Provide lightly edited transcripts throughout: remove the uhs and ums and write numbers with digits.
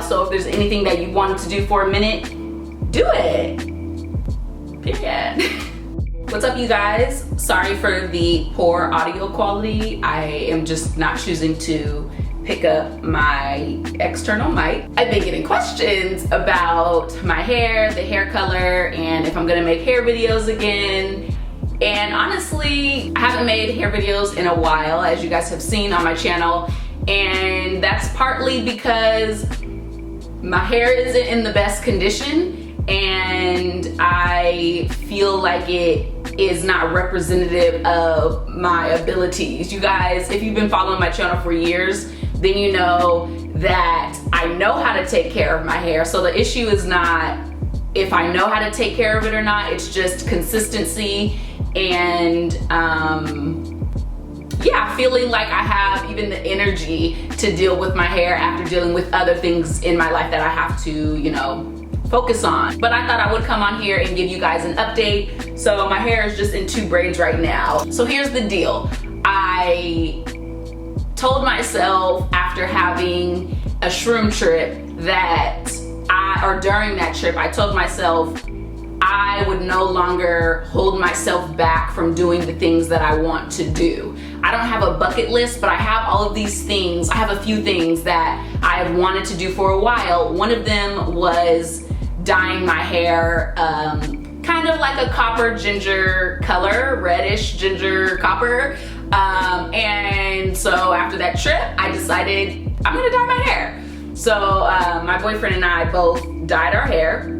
so if there's anything that you wanted to do for a minute, do it. Period. What's up, you guys? Sorry for the poor audio quality. I am just not choosing to pick up my external mic. I've been getting questions about my hair, the hair color, and if I'm gonna make hair videos again. And honestly, I haven't made hair videos in a while, as you guys have seen on my channel. And that's partly because my hair isn't in the best condition, and I feel like it is not representative of my abilities. You guys, if you've been following my channel for years, then you know that I know how to take care of my hair. So the issue is not if I know how to take care of it or not, it's just consistency and yeah, feeling like I have even the energy to deal with my hair after dealing with other things in my life that I have to, you know, focus on. But I thought I would come on here and give you guys an update. So my hair is just in 2 braids right now. So here's the deal. I told myself after having a shroom trip that during that trip, I told myself I would no longer hold myself back from doing the things that I want to do. I don't have a bucket list, but I have all of these things. I have a few things that I have wanted to do for a while. One of them was dyeing my hair kind of like a copper ginger color, reddish ginger copper. And so after that trip, I decided I'm gonna dye my hair. So my boyfriend and I both dyed our hair,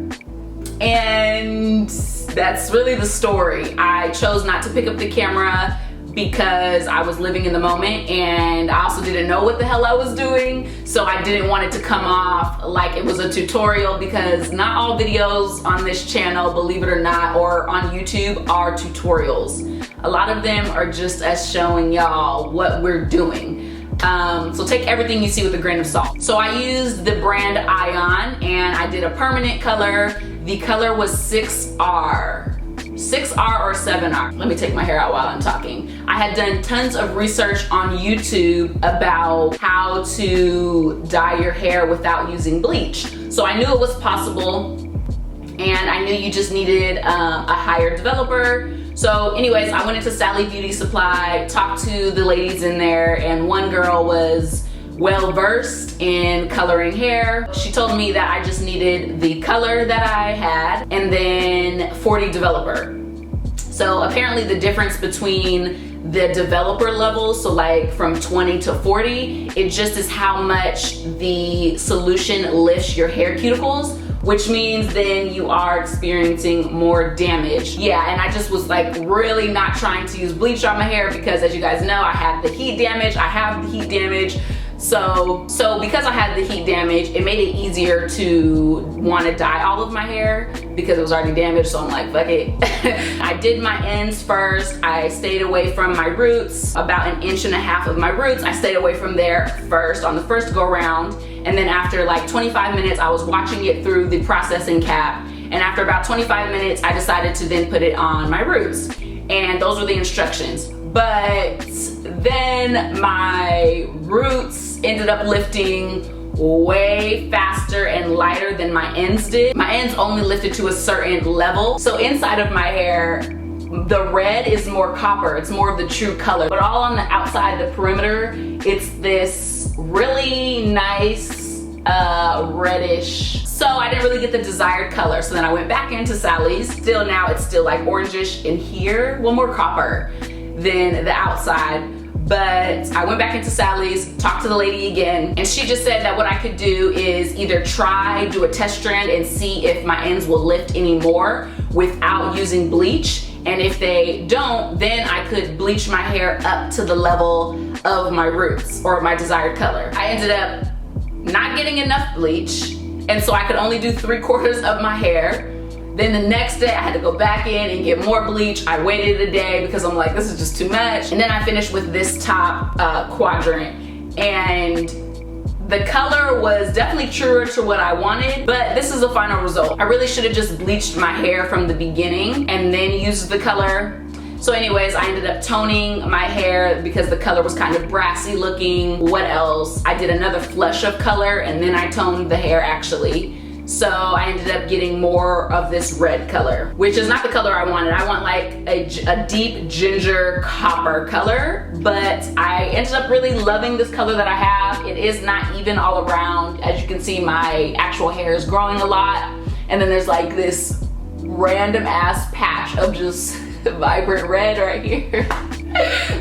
and that's really the story. I chose not to pick up the camera because I was living in the moment, and I also didn't know what the hell I was doing, so I didn't want it to come off like it was a tutorial, because not all videos on this channel, believe it or not, or on YouTube are tutorials. A lot of them are just us showing y'all what we're doing. So take everything you see with a grain of salt. So I used the brand Ion, and I did a permanent color. The color was 6R. 6R or 7R. Let me take my hair out while I'm talking. I had done tons of research on YouTube about how to dye your hair without using bleach. So I knew it was possible, and I knew you just needed a hired developer. So anyways, I went into Sally Beauty Supply, talked to the ladies in there, and one girl was well versed in coloring hair. She told me that I just needed the color that I had and then 40 developer. So apparently the difference between the developer levels, so like from 20 to 40, it just is how much the solution lifts your hair cuticles, which means then you are experiencing more damage. Yeah, and I just was like really not trying to use bleach on my hair because, as you guys know, I have the heat damage. So because I had the heat damage, it made it easier to want to dye all of my hair because it was already damaged, so I'm like, fuck it. I did my ends first. I stayed away from my roots, about 1.5 inches of my roots. I stayed away from there first on the first go round. And then after like 25 minutes, I was watching it through the processing cap. And after about 25 minutes, I decided to then put it on my roots. And those were the instructions. But then my roots ended up lifting way faster and lighter than my ends did. My ends only lifted to a certain level. So inside of my hair, the red is more copper. It's more of the true color. But all on the outside, the perimeter, it's this really nice reddish. So I didn't really get the desired color. So then I went back into Sally's. Still now it's still like orangish in here. Well, more copper than the outside. But I went back into Sally's, talked to the lady again, and she just said that what I could do is either do a test strand and see if my ends will lift anymore without using bleach. And if they don't, then I could bleach my hair up to the level of my roots or my desired color. I ended up not getting enough bleach, and so I could only do 3/4 of my hair. Then the next day I had to go back in and get more bleach. I waited a day because I'm like, this is just too much. And then I finished with this top quadrant, and the color was definitely truer to what I wanted, but this is the final result. I really should have just bleached my hair from the beginning and then used the color. So anyways, I ended up toning my hair because the color was kind of brassy looking. What else? I did another flush of color and then I toned the hair actually. So I ended up getting more of this red color, which is not the color I wanted. I want like a deep ginger copper color, but I ended up really loving this color that I have. It is not even all around. As you can see, my actual hair is growing a lot. And then there's like this random ass patch of just vibrant red right here.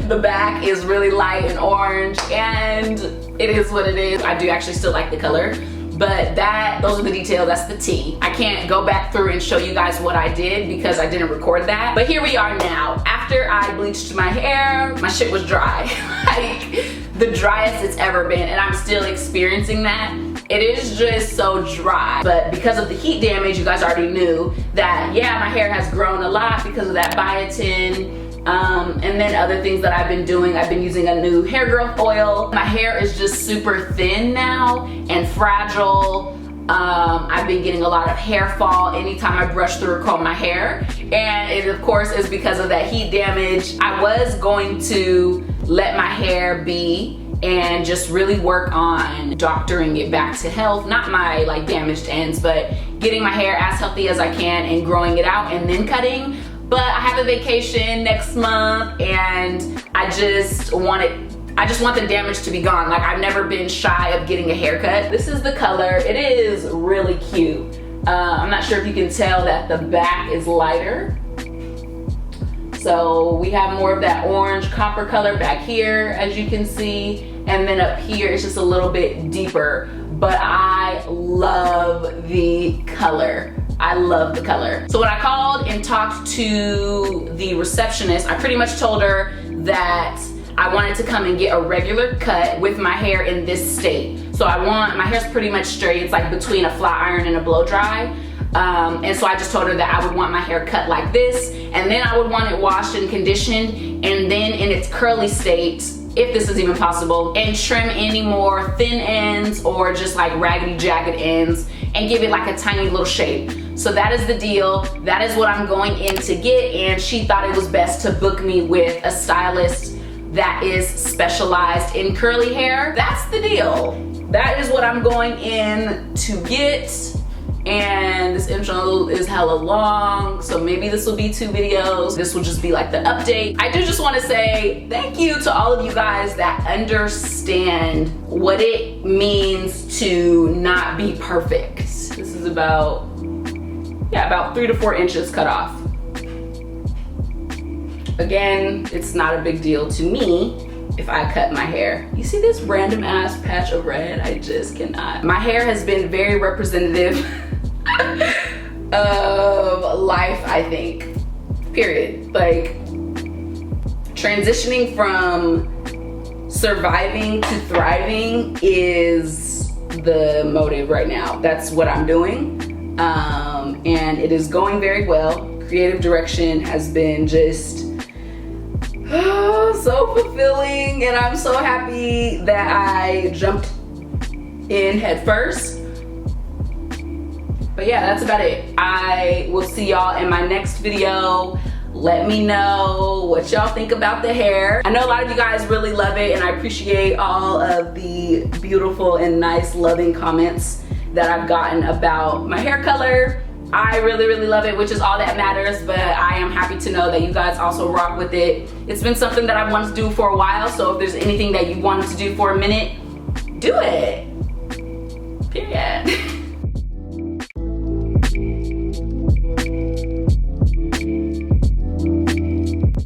The back is really light and orange, and it is what it is. I do actually still like the color. But those are the details, that's the tea. I can't go back through and show you guys what I did because I didn't record that. But here we are now. After I bleached my hair, my shit was dry. Like the driest it's ever been, and I'm still experiencing that. It is just so dry. But because of the heat damage, you guys already knew that, yeah, my hair has grown a lot because of that biotin. And then other things that I've been doing, I've been using a new hair growth oil. My hair is just super thin now and fragile. I've been getting a lot of hair fall anytime I brush through or comb my hair. And it of course is because of that heat damage. I was going to let my hair be and just really work on doctoring it back to health. Not my like damaged ends, but getting my hair as healthy as I can and growing it out and then cutting. But I have a vacation next month and I just want the damage to be gone. Like I've never been shy of getting a haircut. This is the color. It is really cute. I'm not sure if you can tell that the back is lighter. So we have more of that orange copper color back here, as you can see. And then up here, it's just a little bit deeper. But I love the color. I love the color. So when I called and talked to the receptionist, I pretty much told her that I wanted to come and get a regular cut with my hair in this state. So my hair's pretty much straight. It's like between a flat iron and a blow dry. And so I just told her that I would want my hair cut like this, and then I would want it washed and conditioned, and then in its curly state, if this is even possible, and trim any more thin ends or just like raggedy jagged ends and give it like a tiny little shape. So that is the deal. That is what I'm going in to get, and she thought it was best to book me with a stylist that is specialized in curly hair. That's the deal. That is what I'm going in to get. And this intro is hella long, so maybe this will be 2 videos. This will just be like the update. I do just want to say thank you to all of you guys that understand what it means to not be perfect. This is about 3 to 4 inches cut off. Again, it's not a big deal to me if I cut my hair. You see this random ass patch of red? I just cannot. My hair has been very representative of life, I think, period. Like transitioning from surviving to thriving is the motive right now. That's what I'm doing, and it is going very well. Creative direction has been just so fulfilling, and I'm so happy that I jumped in head first. But yeah, that's about it. I will see y'all in my next video. Let me know what y'all think about the hair. I know a lot of you guys really love it, and I appreciate all of the beautiful and nice loving comments that I've gotten about my hair color. I really, really love it, which is all that matters, but I am happy to know that you guys also rock with it. It's been something that I've wanted to do for a while, so if there's anything that you wanted to do for a minute, do it. Period.